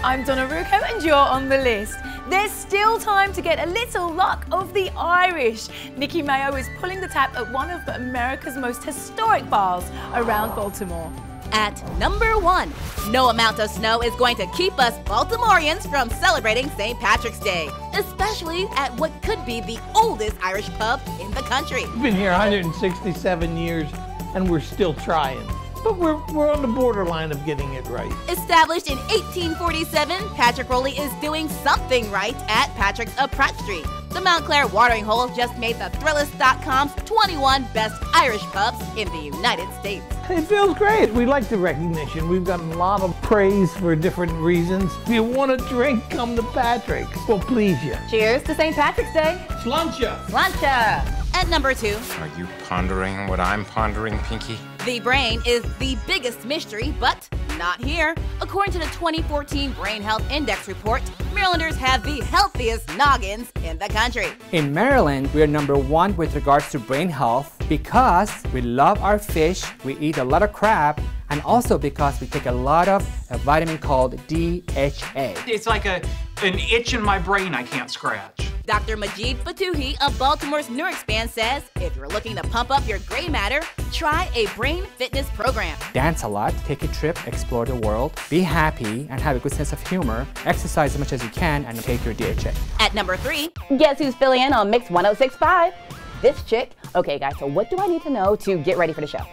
I'm Donna Rucco and you're on the list. There's still time to get a little luck of the Irish. Nikki Mayo is pulling the tap at one of America's most historic bars around Baltimore. At number 1, no amount of snow is going to keep us Baltimoreans from celebrating St. Patrick's Day, especially at what could be the oldest Irish pub in the country. We've been here 167 years and we're still trying. But we're on the borderline of getting it right. Established in 1847, Patrick Rowley is doing something right at Patrick's of Pratt Street. The Montclair watering hole just made the Thrillist.com's 21 best Irish pubs in the United States. It feels great. We like the recognition. We've gotten a lot of praise for different reasons. If you want a drink, come to Patrick's. We'll please you. Cheers to St. Patrick's Day. Sláinte. Sláinte. At number 2, Are you pondering what I'm pondering, Pinky? the brain is the biggest mystery, but not here. According to the 2014 Brain Health Index report, Marylanders have the healthiest noggins in the country. In Maryland, we are number 1 with regards to brain health because we love our fish, we eat a lot of crab, and also because we take a lot of a vitamin called DHA. It's like an itch in my brain I can't scratch. Dr. Majid Fatuhi of Baltimore's NeurExpand says if you're looking to pump up your gray matter, try a brain fitness program. Dance a lot, take a trip, explore the world, be happy, and have a good sense of humor, exercise as much as you can, and take your DHA. At number 3, Guess who's filling in on Mix 106.5? This chick. Okay, guys, so what do I need to know to get ready for the show?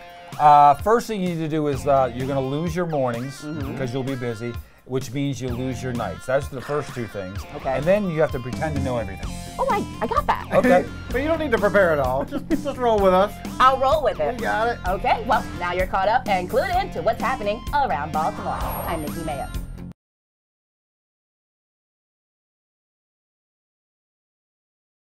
First thing you need to do is you're going to lose your mornings because you'll be busy, which means you lose your nights. That's the first 2 things. Okay. And then you have to pretend to know everything. Oh, I got that. Okay. But you don't need to prepare it all. Just roll with us. I'll roll with it. You got it. Okay, well, now you're caught up and clued in to what's happening around Baltimore. I'm Nikki Mayo.